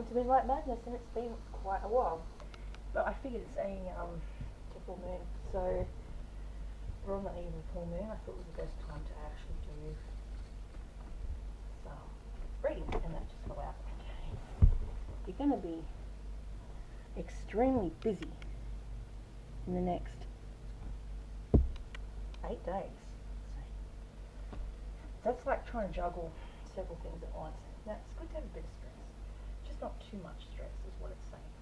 Welcome to Midnight Madness, and it's been quite a while. But I figured it's a full moon, so we're on the eve of full moon. I thought it was the best time to actually do some reading, and that just fell out. Okay. You're going to be extremely busy in the next 8 days. That's like trying to juggle several things at once. Now, it's good to have a bit of stress. Just not too much stress is what it's saying.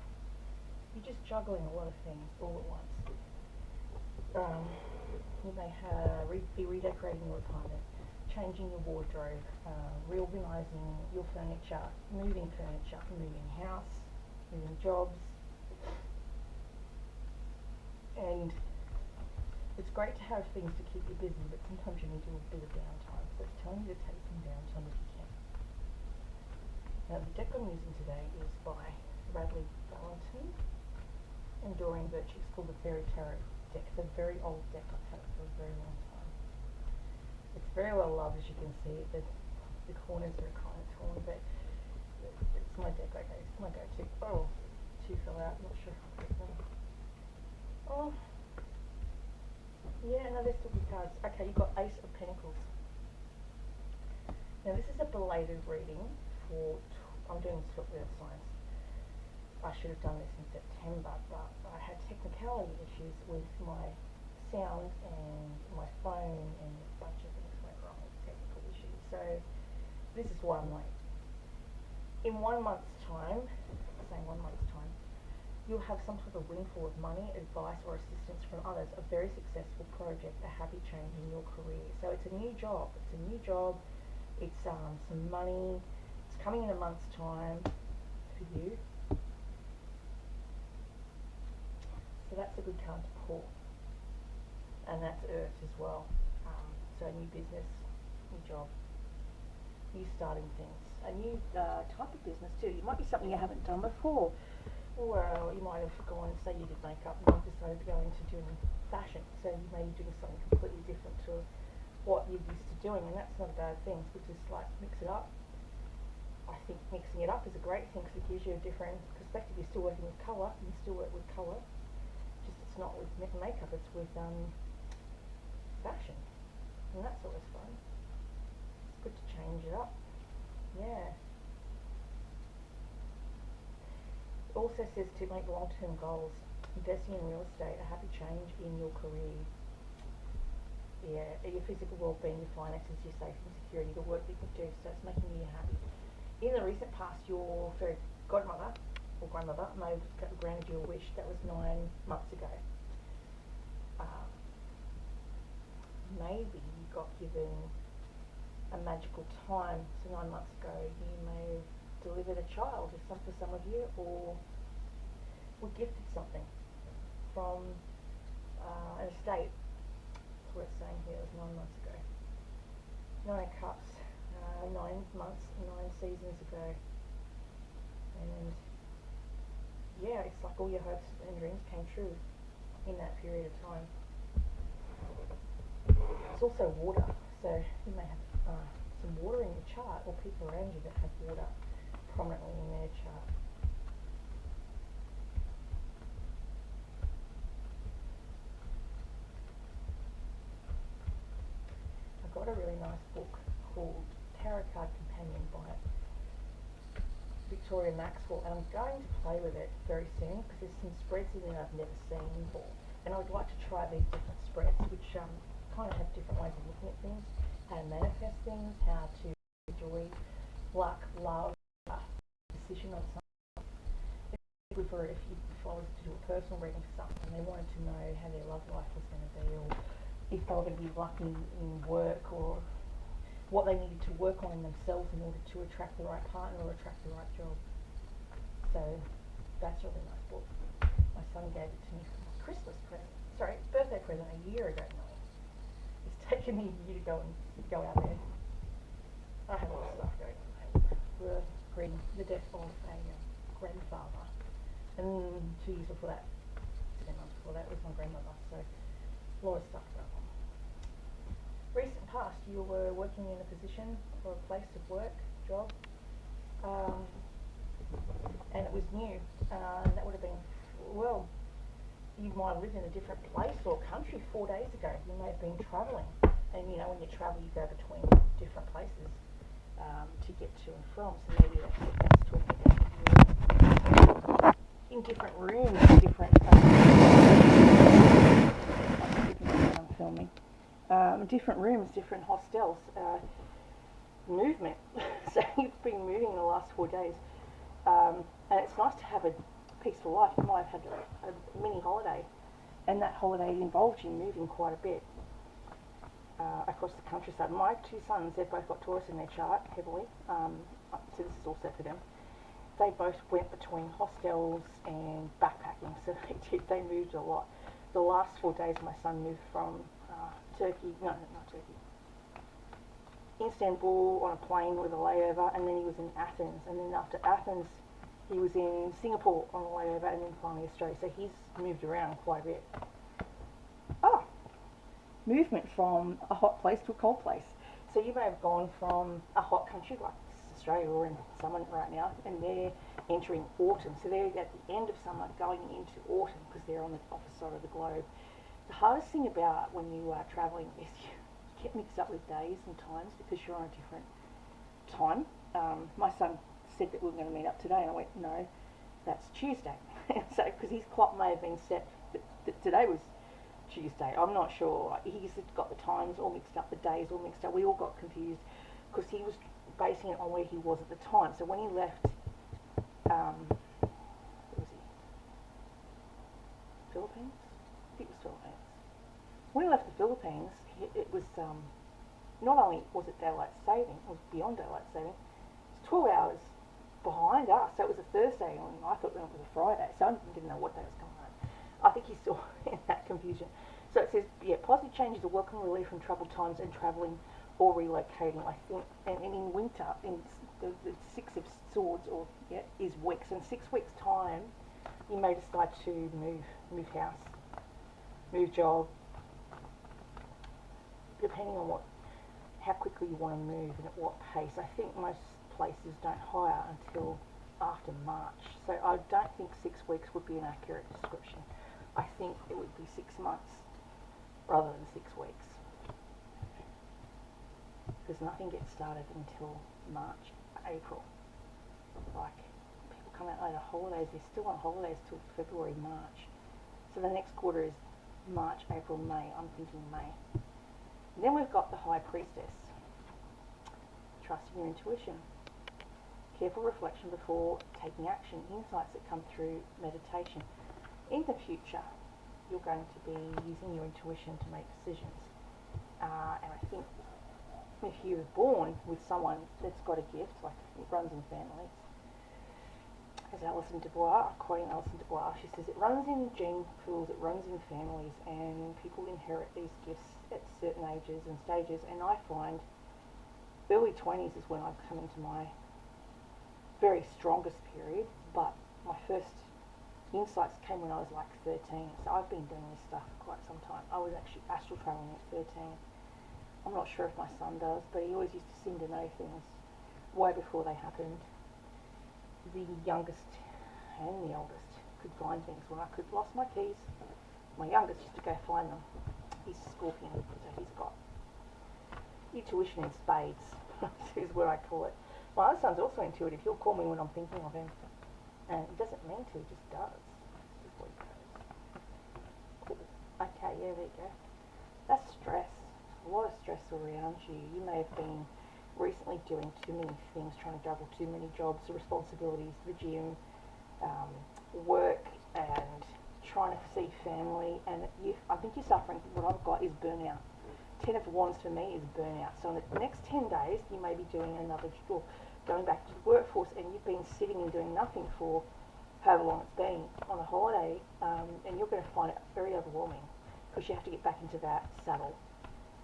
You're just juggling a lot of things all at once. You may be redecorating your apartment, changing your wardrobe, reorganising your furniture, moving house, moving jobs. And it's great to have things to keep you busy, but sometimes you need a bit of downtime. So it's telling you to take some downtime if you can. Now, the deck I'm using today is by Radleigh Valentin and Doreen Virtue. It's called the Fairy Tarot deck. It's a very old deck. I've had it for a very long time. It's very well loved, as you can see. The corners are kind of torn, but it's my deck. Okay, it's my go-to. Oh, 2 fell out. Not sure if I'll get them. Oh, yeah, no, there's still good cards. Okay, you've got Ace of Pentacles. Now, this is a belated reading for. I'm doing Swiftly of Science. I should have done this in September, but I had technicality issues with my sound and my phone, and a bunch of things went wrong with technical issues. So this is why I'm late. In 1 month's time, saying 1 month's time, you'll have some type of windfall of money, advice, or assistance from others, a very successful project, a happy change in your career. So it's a new job. It's a new job. It's some money. It's coming in a month's time for you. So that's a good card to pull. And that's Earth as well. So a new business, new job, new starting things, a new type of business too. It might be something you haven't done before. Well, you might have gone, say you did makeup, and you decided to go into doing fashion. So you may be doing something completely different to what you're used to doing, and that's not a bad thing. So just like mix it up. I think mixing it up is a great thing because it gives you a different perspective. You're still working with colour, you can still work with colour. Just it's not with makeup, it's with fashion, and that's always fun. It's good to change it up. Yeah. It also says to make long-term goals, investing in real estate, a happy change in your career. Yeah, your physical well-being, your finances, your safety and security, the work that you can do, so it's making you happy. In the recent past, your fairy godmother or grandmother may have granted you a wish. That was 9 months ago. Maybe you got given a magical time, so 9 months ago you may have delivered a child for some of you, or were gifted something from an estate. That's what it's saying here. It was 9 months ago. 9 of Cups, 9 months, 9 seasons ago. And yeah, it's like all your hopes and dreams came true in that period of time. It's also water, so you may have some water in your chart, or people around you that have water prominently in their chart. I've got a really nice book called Tarot Card Companion by Victoria Maxwell, and I'm going to play with it very soon because there's some spreads in there I've never seen before, and I would like to try these different spreads, which kind of have different ways of looking at things, how to manifest things, how to enjoy luck, love, decision on something. It's good for if I was to do a personal reading for someone and they wanted to know how their love life was going to be, or if they were going to be lucky in work, or what they needed to work on in themselves in order to attract the right partner or attract the right job. So that's a really nice book. My son gave it to me for my Christmas present. Sorry, birthday present a year ago now. It's taken me a year to go out there. I have a lot of stuff going on. We're grieving the death of a grandfather, and 2 years before that, 10 months before that, was my grandmother. So a lot of stuff going on. Recent past, you were working in a position or a place of work, job. new. That would have been, well, you might have lived in a different place or country 4 days ago. You may have been travelling. And you know, when you travel, you go between different places to get to and from. So maybe that's what that's talking about. In different rooms, different. I'm filming. Different rooms, different hostels. Movement. So you've been moving in the last 4 days. And it's nice to have a peaceful life. You might have had a mini holiday, and that holiday involved you moving quite a bit across the countryside. My two sons, they've both got Taurus in their chart heavily, so this is all set for them. They both went between hostels and backpacking, so they moved a lot. The last 4 days my son moved from Turkey, no, not Turkey, Istanbul on a plane with a layover, and then he was in Athens, and then after Athens he was in Singapore on a layover, and then finally Australia. So he's moved around quite a bit. Movement from a hot place to a cold place. So you may have gone from a hot country like Australia, or in summer right now, and they're entering autumn. So they're at the end of summer going into autumn because they're on the opposite side of the globe. The hardest thing about when you are travelling is you get mixed up with days and times because you're on a different time. My son said that we were going to meet up today, and I went, no, that's Tuesday. So because his clock may have been set that today was Tuesday. I'm not sure. He's got the times all mixed up, the days all mixed up. We all got confused because he was basing it on where he was at the time. So when he left, where was he? Philippines? I think it was Philippines. When he left the Philippines, it was not only was it daylight saving, it was beyond daylight saving. It's 12 hours behind us. So it was a Thursday, and I thought it was a Friday. So I didn't know what day was going on. I think he's still in that confusion. So it says, yeah, positive changes are welcome relief from troubled times and travelling or relocating. I think, and in winter, in the Six of Swords, or is weeks. In 6 weeks' time, you may decide to move house, move job, depending on how quickly you want to move and at what pace. I think most places don't hire until after March, so I don't think 6 weeks would be an accurate description. I think it would be 6 months rather than 6 weeks, because nothing gets started until March, April. Like, people come out later holidays, they're still on holidays till February, March. So the next quarter is March, April, May. I'm thinking May. And then we've got the High Priestess. Trusting your intuition. Careful reflection before taking action. Insights that come through meditation. In the future, you're going to be using your intuition to make decisions. And I think if you're born with someone that's got a gift, like it runs in families, as Alison DuBois, quoting Alison DuBois, she says, it runs in gene pools, it runs in families, and people inherit these gifts at certain ages and stages. And I find early 20s is when I've come into my very strongest period, but my first insights came when I was like 13, so I've been doing this stuff for quite some time. I was actually astral traveling at 13. I'm not sure if my son does, but he always used to seem to know things way before they happened. The youngest and the oldest could find things. When I could lost my keys, my youngest used to go find them. He's a Scorpion, so he's got intuition in spades, is what I call it. My other son's also intuitive. He'll call me when I'm thinking of him. And he doesn't mean to, he just does. This is what he does. Cool. Okay, yeah, there you go. That's stress. A lot of stress around you. You may have been recently doing too many things, trying to juggle too many jobs, the responsibilities, the gym, work, and trying to see family. And I think you're suffering. What I've got is burnout. 10 of Wands for me is burnout. So in the next 10 days, you may be doing another job, going back to the workforce, and you've been sitting and doing nothing for however long it's been on a holiday, and you're going to find it very overwhelming because you have to get back into that saddle.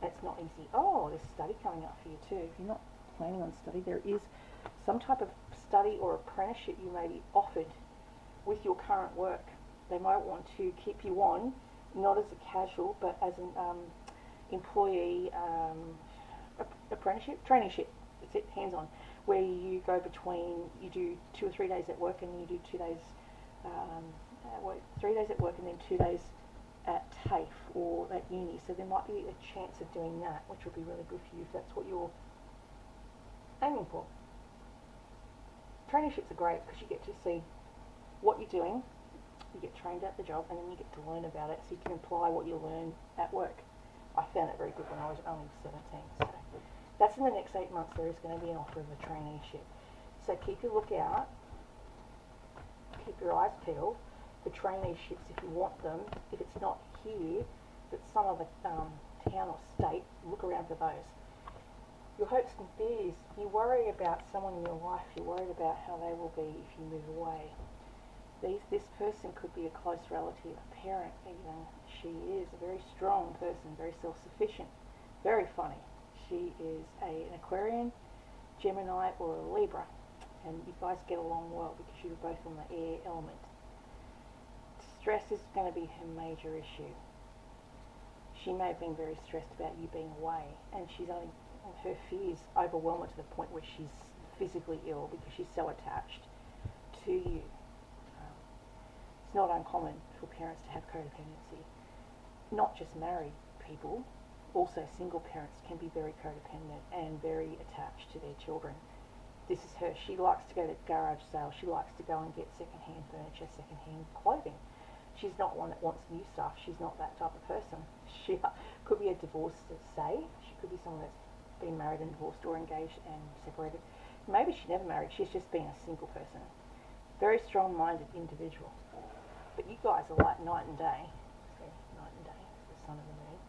It's not easy. Oh, there's study coming up for you too. If you're not planning on study, there is some type of study or apprenticeship you may be offered with your current work. They might want to keep you on, not as a casual, but as an employee apprenticeship, traineeship. That's it, hands-on, where you go between, you do 2 or 3 days at work and you do 2 days, 3 days at work and then 2 days at TAFE or at uni. So there might be a chance of doing that, which would be really good for you if that's what you're aiming for. Traineeships are great because you get to see what you're doing, you get trained at the job, and then you get to learn about it so you can apply what you learn at work. I found it very good when I was only 17. So that's in the next 8 months. There is going to be an offer of a traineeship. So keep your lookout, keep your eyes peeled for traineeships if you want them. If it's not here, if it's some other town or state, look around for those. Your hopes and fears, you worry about someone in your life, you're worried about how they will be if you move away. This person could be a close relative, a parent even. She is a very strong person, very self-sufficient, very funny. She is an Aquarian, Gemini or a Libra, and you guys get along well because you're both on the air element. Stress is going to be her major issue. She may have been very stressed about you being away, and her fears overwhelm her to the point where she's physically ill because she's so attached to you. It's not uncommon for parents to have codependency. Not just married people, also single parents can be very codependent and very attached to their children. This is her. She likes to go to garage sales. She likes to go and get second-hand furniture, second-hand clothing. She's not one that wants new stuff. She's not that type of person. She could be a divorced, say. She could be someone that's been married and divorced or engaged and separated. Maybe she never married. She's just been a single person. Very strong-minded individual. But you guys are like night and day. Night and day, the sun and the moon.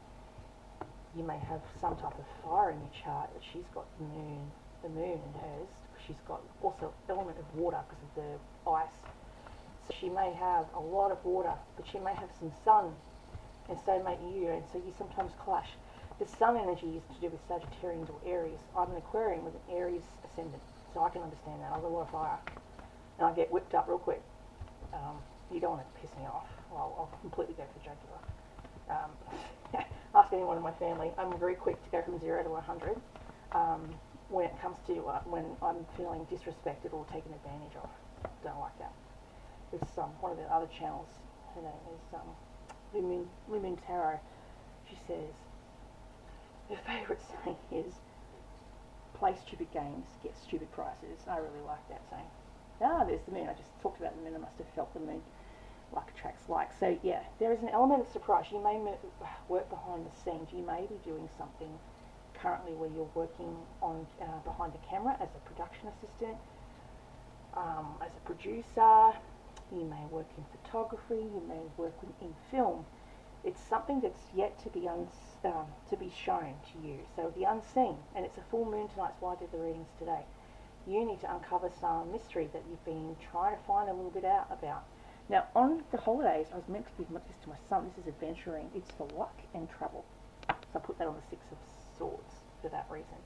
You may have some type of fire in your chart, but she's got the moon in hers. She's got also element of water because of the ice. So she may have a lot of water, but she may have some sun, and so may you, and so you sometimes clash. The sun energy is to do with Sagittarians or Aries. I'm an Aquarian with an Aries ascendant, so I can understand that. I've got a lot of fire, and I get whipped up real quick. You don't want to piss me off. Well, I'll completely go for jugular. Ask anyone in my family. I'm very quick to go from 0 to 100 when it comes to when I'm feeling disrespected or taken advantage of. Don't like that. There's one of the other channels, her name is Lumin Tarot. She says, her favourite saying is, play stupid games, get stupid prizes. I really like that saying. There's the moon. I just talked about the moon. I must have felt the moon. Like attracts like. So yeah, there is an element of surprise. You may work behind the scenes. You may be doing something currently where you're working on behind the camera as a production assistant, as a producer. You may work in photography. You may work in film. It's something that's yet to be shown to you. So the unseen, and it's a full moon tonight. That's why I did the readings today. You need to uncover some mystery that you've been trying to find a little bit out about. Now, on the holidays, I was meant to give this to my son. This is adventuring. It's for luck and travel. So I put that on the 6 of Swords for that reason.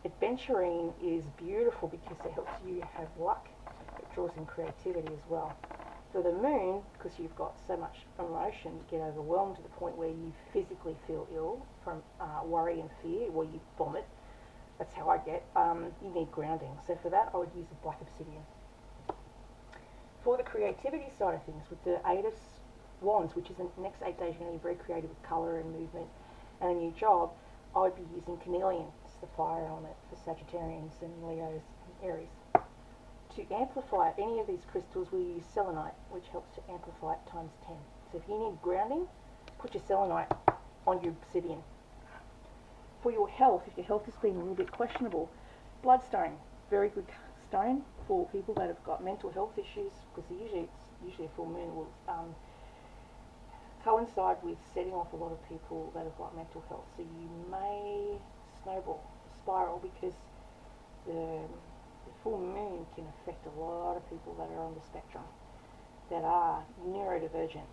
Adventuring is beautiful because it helps you have luck. It draws in creativity as well. For the moon, because you've got so much emotion, you get overwhelmed to the point where you physically feel ill from worry and fear, where you vomit. That's how I get. You need grounding. So for that, I would use a black obsidian. For the creativity side of things, with the 8 of Wands, which is the next 8 days, you're going to be very creative with colour and movement and a new job, I would be using carnelian, it's the fire element for Sagittarians and Leos and Aries. To amplify any of these crystals, we use selenite, which helps to amplify it times 10. So if you need grounding, put your selenite on your obsidian. For your health, if your health has been a little bit questionable, bloodstone, very good stone for people that have got mental health issues, because it's usually a full moon will coincide with setting off a lot of people that have got mental health. So you may spiral, because the full moon can affect a lot of people that are on the spectrum, that are neurodivergent,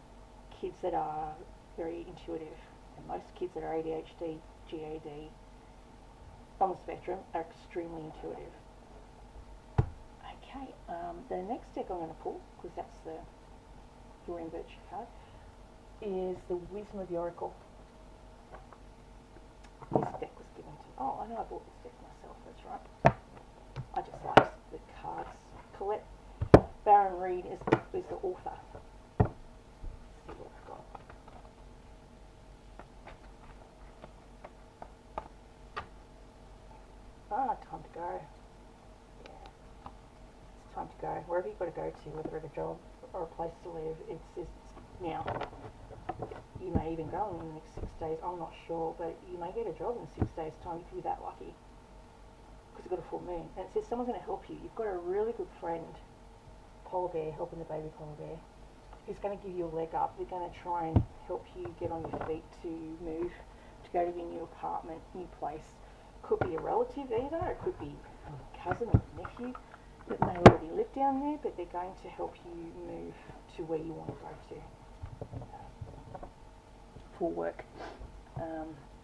kids that are very intuitive, and most kids that are ADHD, GAD, on the spectrum are extremely intuitive. Okay, the next deck I'm going to pull, because that's the Doreen Virtue card, is the Wisdom of the Oracle. This deck was given to me. Oh, I know I bought this deck myself, that's right. I just like the cards. Colette Baron Reid is the author. Let's see what I've got. Time to go. Yeah, it's time to go. Wherever you've got to go to, whether it's a job or a place to live, it's now. You may even go in the next 6 days, I'm not sure, but you may get a job in 6 days' time if you're that lucky. Because you've got a full moon. And it says someone's going to help you. You've got a really good friend, polar bear, helping the baby polar bear, who's going to give you a leg up. They're going to try and help you get on your feet to move, to go to your new apartment, new place. Could be a relative either, it could be a cousin or a nephew that may already live down there, but they're going to help you move to where you want to go to for work.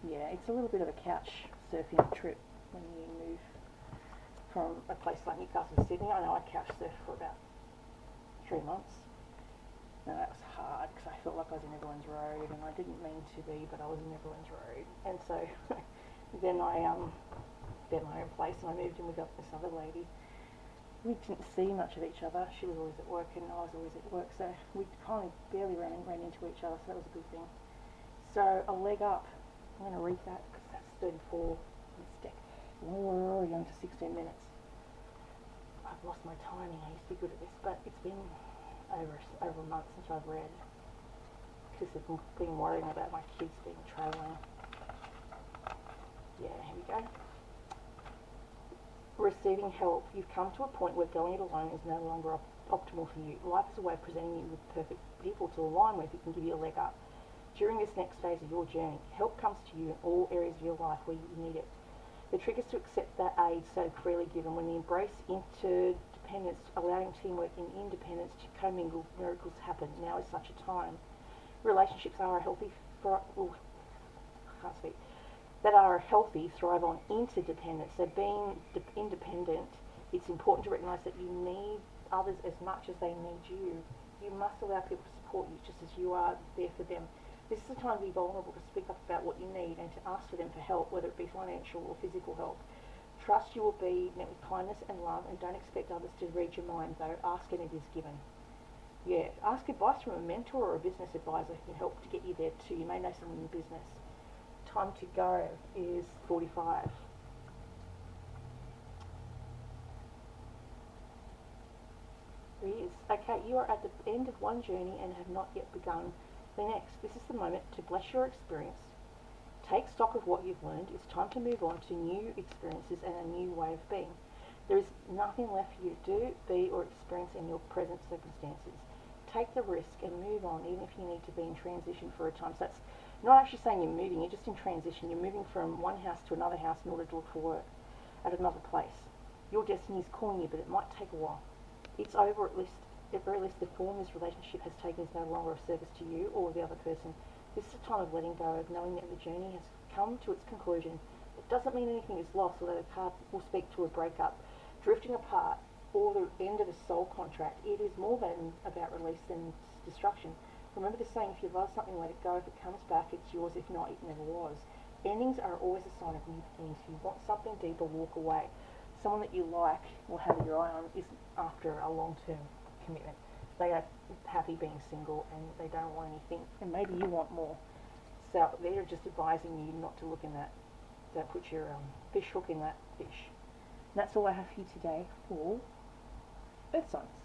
Yeah, it's a little bit of a couch surfing trip when you move from a place like Newcastle to Sydney. I know I couch surfed for about 3 months. Now that was hard because I felt like I was in everyone's road, and I didn't mean to be, but I was in everyone's road. And so then I replaced and I moved in with this other lady. We didn't see much of each other. She was always at work and I was always at work, so we kind of barely ran into each other, so that was a good thing. So a leg up. I'm going to read that because that's 34. Let's stick. We're already on to 16 minutes. I've lost my timing. I used to be good at this, but it's been over a month since I've read because I've been worrying about my kids being trailing. Yeah, here we go. Receiving help. You've come to a point where going it alone is no longer optimal for you. Life is a way of presenting you with perfect people to align with who can give you a leg up. During this next phase of your journey, help comes to you in all areas of your life where you need it. The trick is to accept that aid so freely given. When you embrace interdependence, allowing teamwork and independence to commingle, miracles happen. Now is such a time. Relationships are healthy, that are healthy thrive on interdependence. So being independent, it's important to recognise that you need others as much as they need you. You must allow people to support you just as you are there for them. This is the time to be vulnerable, to speak up about what you need and to ask for them for help, whether it be financial or physical help. Trust you will be met with kindness and love, and don't expect others to read your mind, though. Ask and it is given. Yeah, ask advice from a mentor or a business advisor who can help to get you there too. You may know someone in the business. Time to go is 45. There he is. Okay, you are at the end of one journey and have not yet begun the next. This is the moment to bless your experience. Take stock of what you've learned. It's time to move on to new experiences and a new way of being. There is nothing left for you to do, be, or experience in your present circumstances. Take the risk and move on, even if you need to be in transition for a time. So that's not actually saying you're moving, you're just in transition. You're moving from one house to another house in order to look for work at another place. Your destiny is calling you, but it might take a while. It's over at very least the form this relationship has taken is no longer of service to you or the other person. This is a time of letting go, of knowing that the journey has come to its conclusion. It doesn't mean anything is lost, although the card will speak to a breakup, drifting apart, or the end of a soul contract. It is more than about release than destruction. Remember the saying, if you love something, let it go. If it comes back, it's yours. If not, it never was. Endings are always a sign of new beginnings. If you want something deeper, walk away. Someone that you like or have your eye on is after a long-term commitment. They are happy being single and they don't want anything, and maybe you want more. So they're just advising you not to look in that, don't put your fish hook in that fish. And that's all I have for you today for Earth Signs.